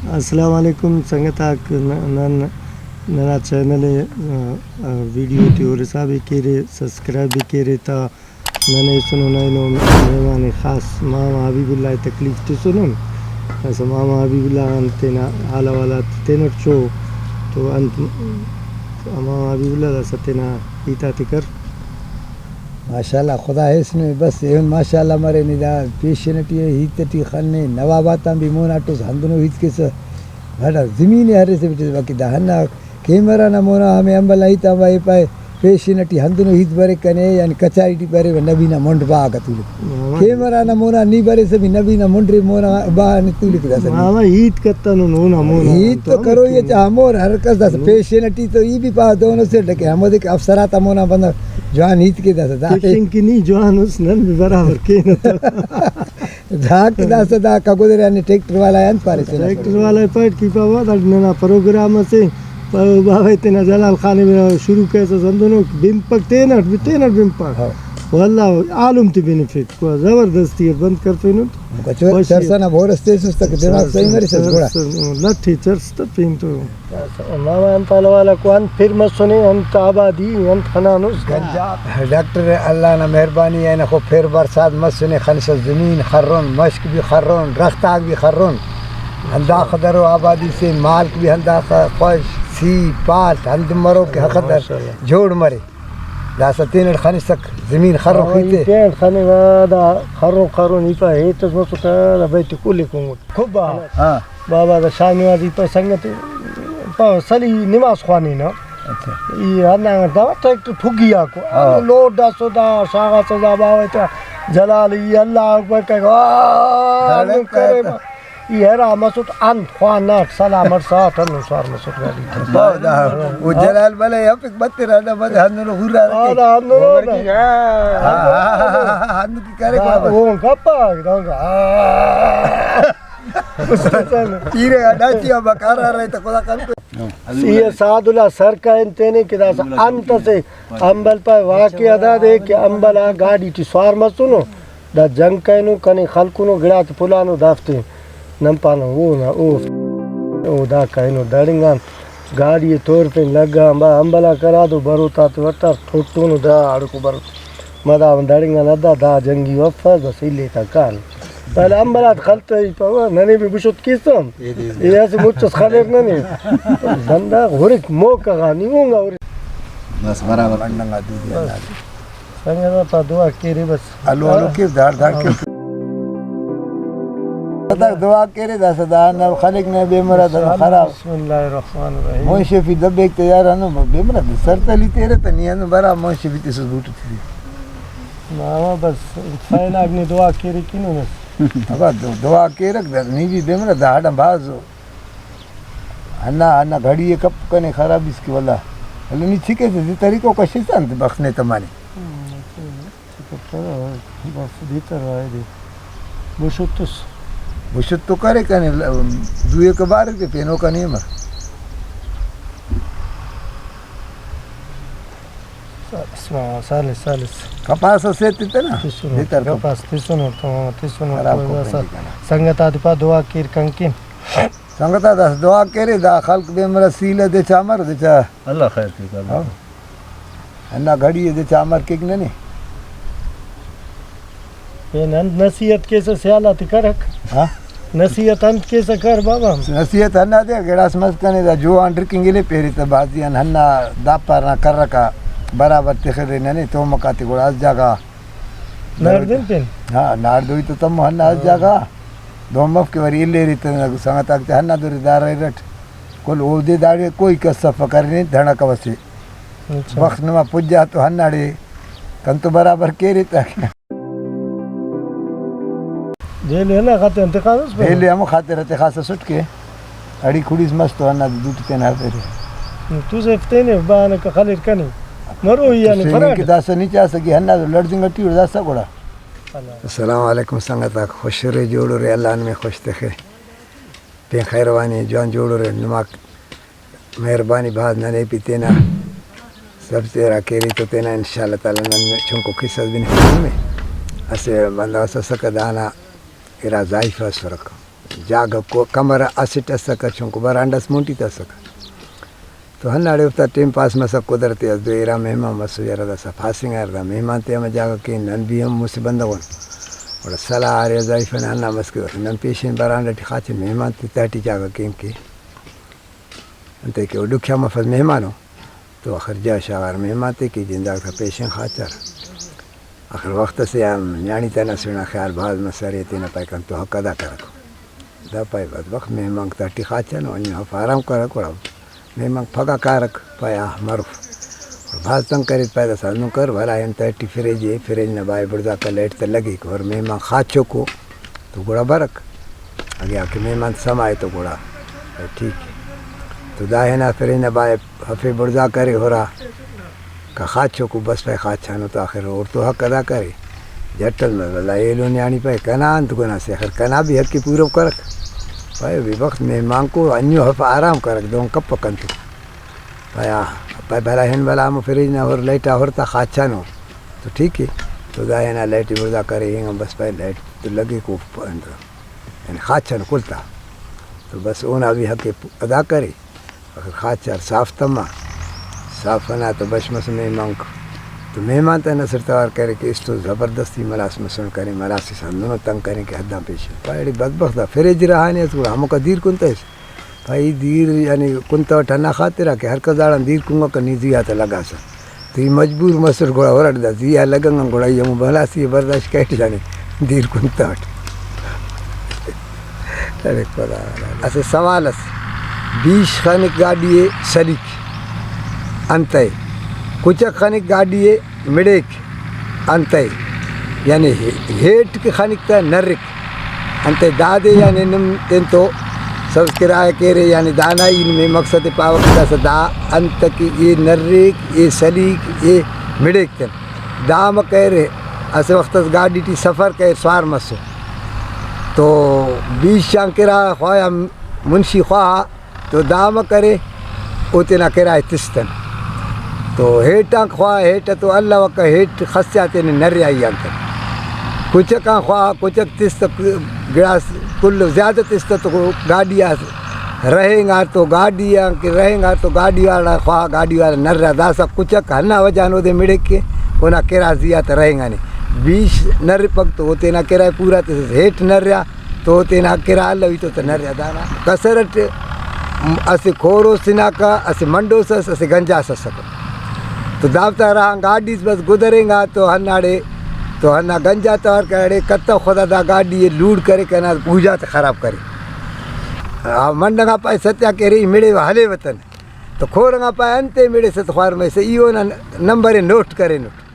السلام علیکم ಸಂಗತಾಕ್ ನನ್ನ ಚಾನಲ್ ویڈیو تی اور سب کیرے سبسکرائب بھی کیرے تا ننے سنو نینو مہمان خاص ماما حبیب اللہ تکلیف تی سنو اس ماما حبیب اللہ انتنا حالا والا تینر چو تو انت ماما حبیب اللہ ستنا ایتا تکر ماشاءاللہ خدا ہے اس نے بس ماشاءاللہ مرے ندا پیشنٹی ہیتٹی خنے نواباتاں بھی موناٹوس ہندنو ہیت کے سے بڑا زمین ہرے سے بچے باقی دہنا کیمرہ نہ مونا ہمیں امبل ایتا بائی پائے پیشنٹی ہندنو ہیت برے کنے یعنی کچاری ٹی برے نبی نہ منڈ با کا تولے کیمرہ نہ مونا نی برے سے بھی نبی نہ منڈ مونا با نے تولے کدا سے ماما ہیت کتا نو نونا مونا ہیت تو کرو یہ چاہ مور ہر کس دس پیشنٹی تو یہ بھی پا دونوں سے ڈکے ہم دیکھ افسرات مونا بندہ جوان ہیت کے دس دا پیشن کی نہیں جوان اس نن بھی برابر کے نہ دھاک دس دا کا گزرے نے ٹریکٹر والا ہے پارے سے ٹریکٹر والا پائٹ کی پاوا دا پروگرام سے باوی تینا جلال خان میں شروع کیسا سندنو بمپک تینر بمپک واللہ عالم تی بینیفٹ کو زبردستی بند کرتے نو کچھ چرسانا بورستے سوس تک دماغ صحیح میری سے گوڑا لٹھی چرستا پین تو ماما انتالا والا کو انت پھر مسونے انت آبادی انت خنانوس ڈاکٹر اللہ نا مہربانی ہے نا خو پھر برسات مسونے خنش زمین خرون مشک بھی خرون رختاک بھی خرون ہندا خدر و آبادی سے مالک بھی ہندا خوش سی پات ہند مرو کے حقدر جوڑ مرے دا ستین خنش تک زمین خرون خیتے پین خانی وادا خرون ایپا ہیتس مسو تا بیتی کولی کنگوٹ خوبا بابا دا شامی وادی پا سنگت پا سلی نماز خوانی نا یہ ہننا دا ٹریکٹر ٹھگی آکو لوڈ دا سودا شاگا سودا باوی تا جلالی اللہ اکبر کہا یہ ہے مسعود انت خوانات سلامت ساتھ انوسار مسعود والی وہ جلال بلے یہاں پک بطی رہنا بھتے ہنو گھر رہا ہنو کی کرے گا وہ کپا تیرے اڈاچی اب کارا رہے تا خدا کن یہ سعد اللہ سر کا انتینے کدا سا انت سے امبل پا واقعہ دا دے کہ امبلا گاڑی تی سوار مسونو دا جنگ کینو کنی خلقونو گڑات پلانو دافتے نمپانو وہ نا او دا کینو ڈرنگان گاڑی طور پہ لگا امبلا کرا دو بروتا تو وطا ٹھوٹونو دا اڑکو بروتا مدا ڈرنگان ادا دا جنگی وفا بس ہی تا کال پہلے امبلات خلطا ہی پاوا ننے بھی بشت کیستم یہ ایسے مجھس خلیر ننے بندہ غرق موقع غانی ہونگا بس برابر انڈنگا دو دیا سنگا پا دعا کیرے بس الو کس دار کس دعا کرے دا صدا خلق نے بے مراد خراب بسم اللہ الرحمن الرحیم موشفی دب ایک تیار انو بے مراد سر تلی تیرے تنی انو برا موشفی تیسو بوٹو تھی ماما بس فائن اگنی دعا کیرے کنو بس ابا دعا کے رکھ دا نیوی بے مراد ہاڑا بازو ہنا گھڑی یہ کپ کنے خراب اس کی واللہ اللہ نہیں چھکے سے طریقوں کا شیطان بخشنے تمہاری بس دیتر رائے دی بشتس بشت تو کرے کنے دوئے کے بارے کے پینوں کا نہیں مر سالس کپاس سے تیتے نا دیتر کپاس تیسونو سنگتا دی پا دعا کیر کنکین سنگتا دا دعا کرے دا خلق بے مرا سیلہ دے چامر دے چا اللہ خیر تھی کرنا انہا گھڑی دے چامر کیک ننے نصیحت کیسے سیالات کرک نصیحت انت کیسے کر بابا نصیحت ہننا دے گڑاس مسکنے دا جو ڈرکنگ لے پیری تا بازی ہننا دا پر نہ کر رکا برابر تخرے ننے تو مکاتی گوڑا اس جاگا ناردن پین ہاں ناردوی تو تم ہننا اس جاگا دو مف کے وری لے رہی تا سنگت آگتے ہننا دوری دار رہی رٹ کل او دے داڑے کوئی کس فکر نہیں دھڑا کا وسی وقت نما پجا تو ہننا ڈے تن تو برابر کے رہی تا جیل ہے نا خاتے انتقاد اس پہ جیل ہم کھاتے رہتے خاصا سٹ کے اڑی کھوڑیس مستو ہننا دوٹی تین ہاتے رہے تو سے فتینے بانا کا خالر کنی مرو ہی یعنی فراد داسا نہیں چاہ سکی ہننا لڑزنگ ٹی اور داسا گوڑا السلام علیکم سنگتا خوش رہے جوڑو رہے اللہ میں خوش تخے پین خیروانی جوان جوڑو رہے نماک مہربانی بھاد ننے پی تینا سب تیرا کیری تو تینا انشاءاللہ تعالی نن چونکو قصص بھی نہیں میں اسے بندہ سسک دانا ارا ضعیف ہے سرک جاگہ کو کمر اسٹ سکر چونکو برانڈس مونٹی تا سکر تو ہناڑے افتا ٹیم پاس مسا قدرتی از دو ایرا مہمان مسو یارا دا سا پاسنگ آر دا مہمان تے ہم جاگہ کی نن بھی ہم مسی بندگون اور سلا آریا ضعیفن ہننا مسکی ورس نن پیشین برانڈا ٹی خاچے مہمان تے تاٹی جاگہ کیم کی انتے کہ وہ دکھیا مفض مہمانوں تو آخر جا شاغار مہمان تے کی جنداگ تھا پیشین خاچر آخر وقت سے ہم نیانی تینا سونا خیال بھاز مساری تینا پائی کن تو حق ادا کرکو دا پائی بد وقت مہمان تاٹی خاچن اور انہا فارم کرکو مہمان پھگا کارک پایا معروف اور بھاز تنگ کرید پیدا سازنو کر بھلا ان تاٹی فریج نبائی بڑزا کا لیٹ تا لگی اور مہمان خاچو کو تو گوڑا برک اگے آکے مہمان سمائے تو گوڑا ٹھیک ہے تو داہنا فریج نبائی حفی بڑزا کرے ہو رہا کا خاچو کو بس پہ خاچانو تو آخر اور تو حق ادا کرے جٹل میں اللہ ایلو نیانی پہ کنا انت گنا سے آخر کنا بھی حق کی پورو کرک پائے بھی وقت مہمان کو انیو حف آرام کرک دون کپ پکن تو پایا پائے بھلا ہن بھلا ہم فریج نہ اور لائٹا ہورتا خاچانو تو ٹھیک ہے تو داہنا لائٹی بڑزا کرے ہنگا بس پہ لائٹ تو لگے کو یعنی خاچانو کلتا تو بس اونا بھی حق ادا کرے آخر خاچار صاف تما صاف ہونا تو بش مس مہمان کو تو مہمان تا نصر توار کرے کہ اس تو زبردستی ملاس مسن کریں ملاسی سندنوں تنگ کریں کہ حداں پیش پایڑی بدبخت فریج رہانی ہے تو ہموں کا دیر کنتا ہے بھائی دیر یعنی کنتا ٹھنا خاطرہ کہ ہر کزاڑا دیر کنگا کا نہیں زیادہ لگا سا تو یہ مجبور مسر گوڑا ہو رہا زیادہ لگنگا گوڑا یہ ملاسی برداشت کہٹ جانے دیر کنتا ارے خدا اسے سوال اس 20 خانک گاڑی سلیک انتے کچک خانک گاڑی مڑیک انتے یعنی ہیٹ کی خانک تا نرک انتے دادے یعنی نم تین تو سب کرایہ کہرے یعنی دانا ان میں مقصد پاوکتا سا دا انت کی یہ نرک یہ سلیک یہ مڑیک تن دام کہرے اسے وقت گاڑی ٹی سفر کہے سوار مسو تو 20 شان کرایہ خواہ منشی خواہ تو دام کرے اتنا کرایہ تستن تو ہیٹاں خواہ ہیٹا تو اللہ وقت ہیٹ خسیاتے نے نر آئی انتر کچکاں خواہ کچک تست گڑاس کل زیادہ تست تو گاڑیاں رہیں گا تو گاڑیاں کہ رہیں گا تو گاڑی والا خواہ گاڑی والا نر رہا دا سا کچک ہننا وجانو دے مڑے کے انہا کرایہ زیادہ رہیں گا نہیں 20 نر پک تو اتنا کرایہ پورا تست ہیٹ نر رہا تو اتنا کرایہ اللہ ہوئی تو نر رہا دانا کسرٹ اسے کھورو سنا کا اسے منڈو سس اسے گنجا سس سکو تو داوتا رہا گاڑی بس گزریں گا تو ہناڑے تو ہنا گنجا تار کرے کتا خدا دا گاڑی یہ لوڈ کرے کنا پوجا تے خراب کرے منڈنگا پائے ستیا کہ رہی مڑے ہلے وطن تو کھورنگا پائے انتے مڑے ست خوار میں سے ایو نا نمبر نوٹ کرے نوٹ